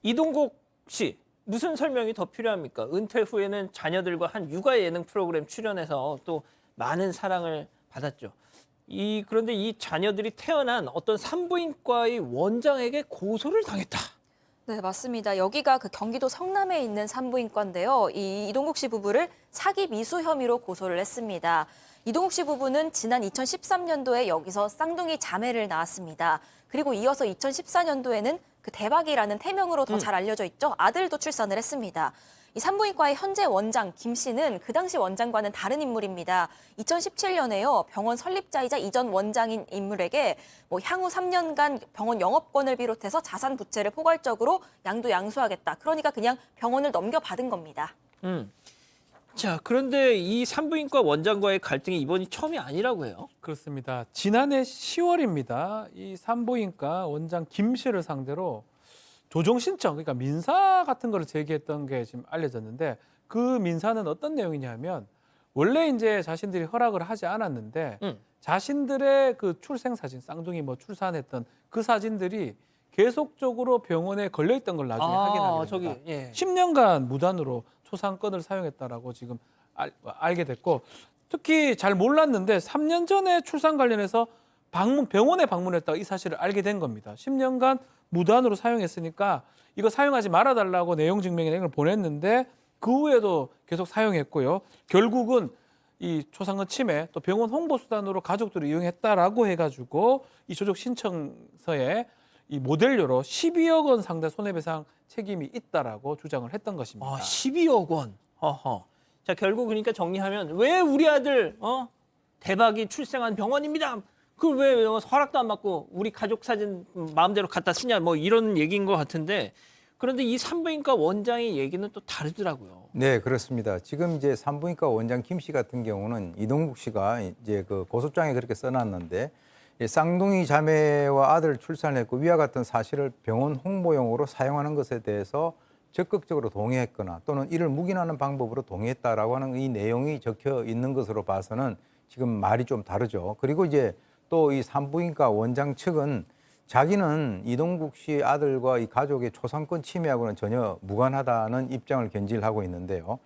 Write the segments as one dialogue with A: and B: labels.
A: 이동국 씨 무슨 설명이 더 필요합니까? 은퇴 후에는 자녀들과 한 육아 예능 프로그램 출연해서 또 많은 사랑을 받았죠. 그런데 이 자녀들이 태어난 어떤 산부인과의 원장에게 고소를 당했다.
B: 네, 맞습니다. 여기가 그 경기도 성남에 있는 산부인과인데요. 이 이동국 씨 부부를 사기 미수 혐의로 고소를 했습니다. 이동국 씨 부부는 지난 2013년도에 여기서 쌍둥이 자매를 낳았습니다. 그리고 이어서 2014년도에는 그 대박이라는 태명으로 더 잘 알려져 있죠. 아들도 출산을 했습니다. 이 산부인과의 현재 원장 김 씨는 그 당시 원장과는 다른 인물입니다. 2017년에요. 병원 설립자이자 이전 원장인 인물에게 향후 3년간 병원 영업권을 비롯해서 자산 부채를 포괄적으로 양도양수하겠다. 그러니까 그냥 병원을 넘겨받은 겁니다.
A: 자, 그런데 이 산부인과 원장과의 갈등이 이번이 처음이 아니라고 해요.
C: 그렇습니다. 지난해 10월입니다. 이 산부인과 원장 김 씨를 상대로 조정 신청, 그러니까 민사 같은 거를 제기했던 게 지금 알려졌는데 그 민사는 어떤 내용이냐면 원래 이제 자신들이 허락을 하지 않았는데 자신들의 그 출생 사진, 쌍둥이 출산했던 그 사진들이 계속적으로 병원에 걸려있던 걸 나중에 확인하게 됩니다.
A: 예.
C: 10년간 무단으로 초상권을 사용했다라고 지금 알게 됐고 특히 잘 몰랐는데 3년 전에 출산 관련해서 병원에 방문했다가 이 사실을 알게 된 겁니다. 10년간 무단으로 사용했으니까 이거 사용하지 말아달라고 내용 증명의 걸 보냈는데 그 후에도 계속 사용했고요. 결국은 이 초상권 침해 또 병원 홍보 수단으로 가족들을 이용했다라고 해가지고 이 조정 신청서에 이 모델료로 12억 원 상당 손해배상 책임이 있다라고 주장을 했던 것입니다.
A: 12억 원. 자, 결국 그러니까 정리하면 왜 우리 아들 대박이 출생한 병원입니다. 그걸 왜 허락도 안 받고 우리 가족 사진 마음대로 갖다 쓰냐 이런 얘기인 것 같은데 그런데 이 산부인과 원장의 얘기는 또 다르더라고요.
D: 네, 그렇습니다. 지금 이제 산부인과 원장 김 씨 같은 경우는 이동국 씨가 이제 그 고소장에 그렇게 써놨는데 쌍둥이 자매와 아들 출산했고 위와 같은 사실을 병원 홍보용으로 사용하는 것에 대해서 적극적으로 동의했거나 또는 이를 묵인하는 방법으로 동의했다라고 하는 이 내용이 적혀 있는 것으로 봐서는 지금 말이 좀 다르죠. 그리고 이제 또 이 산부인과 원장 측은 자기는 이동국 씨 아들과 이 가족의 초상권 침해하고는 전혀 무관하다는 입장을 견지하고 있는데요.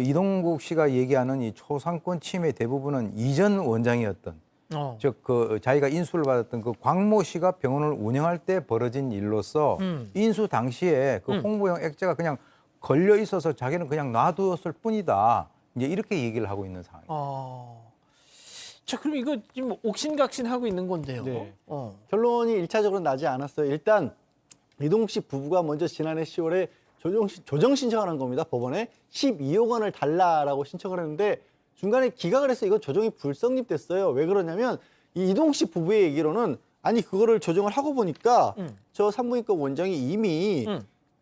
D: 이동국 씨가 얘기하는 이 초상권 침해 대부분은 이전 원장이었던 즉 그 자기가 인수를 받았던 그 광모 씨가 병원을 운영할 때 벌어진 일로서 인수 당시에 그 홍보용 액자가 그냥 걸려 있어서 자기는 그냥 놔두었을 뿐이다. 이제 이렇게 얘기를 하고 있는 상황입니다.
A: 자, 그럼 이거 지금 옥신각신하고 있는 건데요.
E: 네. 결론이 일차적으로 나지 않았어요. 일단 이동국 씨 부부가 먼저 지난해 10월에 조정 신청을 한 겁니다. 법원에 12억 원을 달라라고 신청을 했는데 중간에 기각을 해서 이건 조정이 불성립됐어요. 왜 그러냐면 이 이동국 씨 부부의 얘기로는 아니 그거를 조정을 하고 보니까 저 산부인과 원장이 이미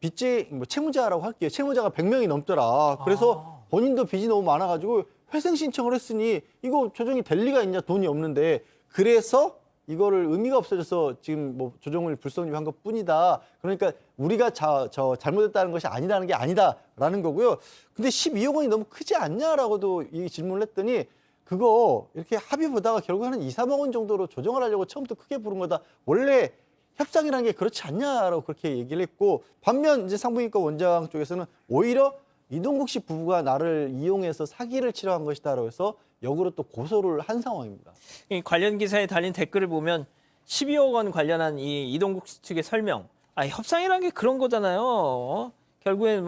E: 빚제 채무자라고 할게요. 채무자가 100명이 넘더라. 그래서 본인도 빚이 너무 많아가지고 회생 신청을 했으니 이거 조정이 될 리가 있냐, 돈이 없는데. 그래서 이거를 의미가 없어져서 지금 조정을 불성립한 것 뿐이다. 그러니까 우리가 잘못했다는 것이 아니라는 게 아니다라는 거고요. 근데 12억 원이 너무 크지 않냐라고도 이 질문을 했더니 그거 이렇게 합의 보다가 결국 한 2, 3억 원 정도로 조정을 하려고 처음부터 크게 부른 거다. 원래 협상이라는 게 그렇지 않냐라고 그렇게 얘기를 했고, 반면 이제 산부인과 원장 쪽에서는 오히려 이동국 씨 부부가 나를 이용해서 사기를 치러한 것이다라고 해서 역으로 또 고소를 한 상황입니다.
A: 이 관련 기사에 달린 댓글을 보면 12억 원 관련한 이 이동국 측의 설명. 협상이라는 게 그런 거잖아요. 결국엔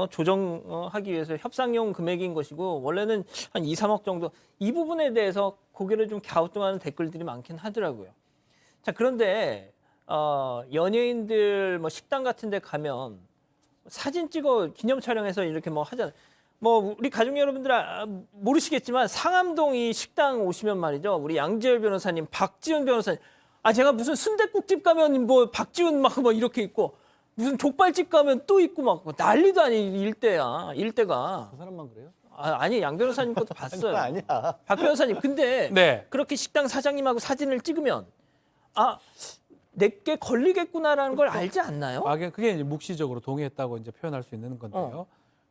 A: 조정하기 위해서 협상용 금액인 것이고 원래는 한 2, 3억 정도. 이 부분에 대해서 고개를 좀 갸우뚱하는 댓글들이 많긴 하더라고요. 자, 그런데 연예인들 식당 같은 데 가면 사진 찍어 기념 촬영해서 이렇게 하잖아요. 우리 가족 여러분들 모르시겠지만 상암동 이 식당 오시면 말이죠. 우리 양재열 변호사님, 박지훈 변호사님. 제가 무슨 순댓국집 가면 박지훈 이렇게 있고 무슨 족발집 가면 또 있고 난리도 아니 일대가.
E: 그 사람만 그래요?
A: 아니 양 변호사님 것도 봤어요.
E: 아니야.
A: 박 변호사님. 근데
C: 네.
A: 그렇게 식당 사장님하고 사진을 찍으면 내게 걸리겠구나라는 걸 알지 않나요?
C: 그게 이제 묵시적으로 동의했다고 이제 표현할 수 있는 건데요.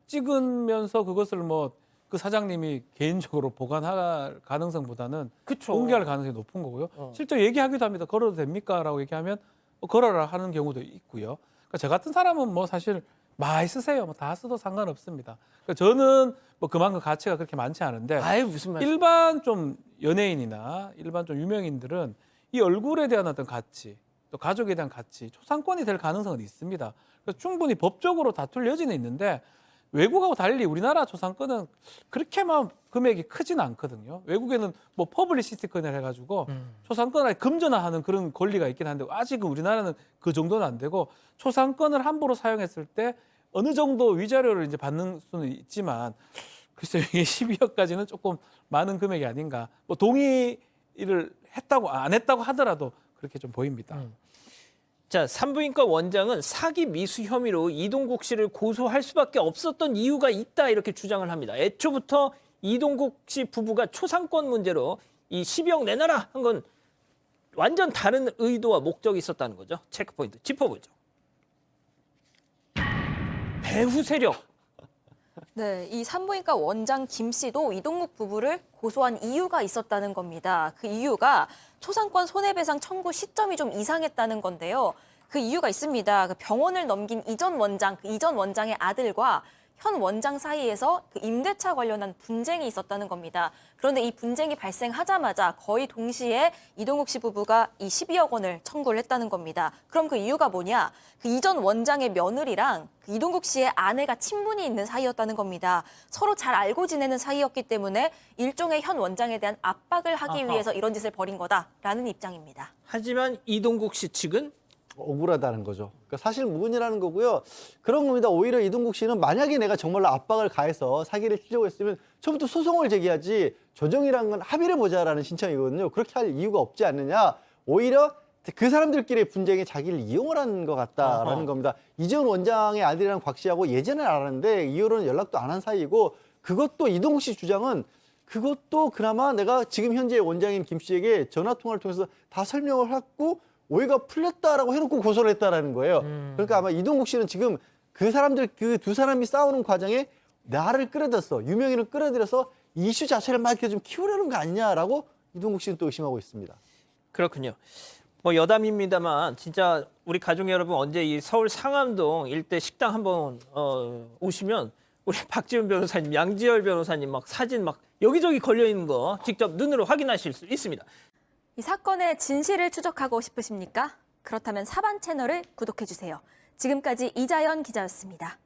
C: 찍으면서 그것을 그 사장님이 개인적으로 보관할 가능성보다는
A: 그쵸.
C: 공개할 가능성이 높은 거고요. 실제 얘기하기도 합니다. 걸어도 됩니까? 라고 얘기하면 걸어라 하는 경우도 있고요. 그러니까 저 같은 사람은 뭐 사실 많이 쓰세요. 뭐 다 써도 상관없습니다. 그러니까 저는 뭐 그만큼 가치가 그렇게 많지 않은데
A: 아유 무슨 말씀?
C: 일반 좀 연예인이나 일반 좀 유명인들은 이 얼굴에 대한 어떤 가치, 또 가족에 대한 가치, 초상권이 될 가능성은 있습니다. 그래서 충분히 법적으로 다툴 여지는 있는데 외국하고 달리 우리나라 초상권은 그렇게만 금액이 크지는 않거든요. 외국에는 뭐 퍼블리시티권을 해가지고 초상권을 금전화하는 그런 권리가 있긴 한데 아직은 우리나라는 그 정도는 안 되고 초상권을 함부로 사용했을 때 어느 정도 위자료를 이제 받는 수는 있지만 글쎄요, 이게 12억까지는 조금 많은 금액이 아닌가. 뭐 동의를 했다고 안 했다고 하더라도 그렇게 좀 보입니다.
A: 자, 산부인과 원장은 사기 미수 혐의로 이동국 씨를 고소할 수밖에 없었던 이유가 있다 이렇게 주장을 합니다. 애초부터 이동국 씨 부부가 초상권 문제로 이 12억 내놔라 한 건 완전 다른 의도와 목적이 있었다는 거죠. 체크포인트 짚어보죠. 배후 세력.
B: 네, 이 산부인과 원장 김 씨도 이동국 부부를 고소한 이유가 있었다는 겁니다. 그 이유가 초상권 손해배상 청구 시점이 좀 이상했다는 건데요. 그 이유가 있습니다. 그 병원을 넘긴 이전 원장, 그 이전 원장의 아들과 현 원장 사이에서 그 임대차 관련한 분쟁이 있었다는 겁니다. 그런데 이 분쟁이 발생하자마자 거의 동시에 이동국 씨 부부가 이 12억 원을 청구를 했다는 겁니다. 그럼 그 이유가 뭐냐? 그 이전 원장의 며느리랑 그 이동국 씨의 아내가 친분이 있는 사이였다는 겁니다. 서로 잘 알고 지내는 사이였기 때문에 일종의 현 원장에 대한 압박을 하기
A: 아하.
B: 위해서 이런 짓을 벌인 거다라는 입장입니다.
A: 하지만 이동국 씨 측은
E: 억울하다는 거죠. 그러니까 사실 무근이라는 거고요. 그런 겁니다. 오히려 이동국 씨는 만약에 내가 정말로 압박을 가해서 사기를 치려고 했으면 처음부터 소송을 제기하지 조정이란 건 합의를 보자라는 신청이거든요. 그렇게 할 이유가 없지 않느냐. 오히려 그 사람들끼리의 분쟁에 자기를 이용을 한 것 같다라는
A: 어허.
E: 겁니다. 이재훈 원장의 아들이랑 곽 씨하고 예전에 알았는데 이후로는 연락도 안 한 사이고 그것도 이동국 씨 주장은 그것도 그나마 내가 지금 현재 원장인 김 씨에게 전화 통화를 통해서 다 설명을 했고 오해가 풀렸다라고 해놓고 고소를 했다라는 거예요. 그러니까 아마 이동국 씨는 지금 그 사람들 그 두 사람이 싸우는 과정에 나를 끌어들였어, 유명인을 끌어들여서 이슈 자체를 막 이렇게 좀 키우려는 거 아니냐라고 이동국 씨는 또 의심하고 있습니다.
A: 그렇군요. 뭐 여담입니다만 진짜 우리 가족 여러분 언제 이 서울 상암동 일대 식당 한번 오시면 우리 박지훈 변호사님, 양지열 변호사님 막 사진 막 여기저기 걸려 있는 거 직접 눈으로 확인하실 수 있습니다.
B: 이 사건의 진실을 추적하고 싶으십니까? 그렇다면 사반 채널을 구독해주세요. 지금까지 이자연 기자였습니다.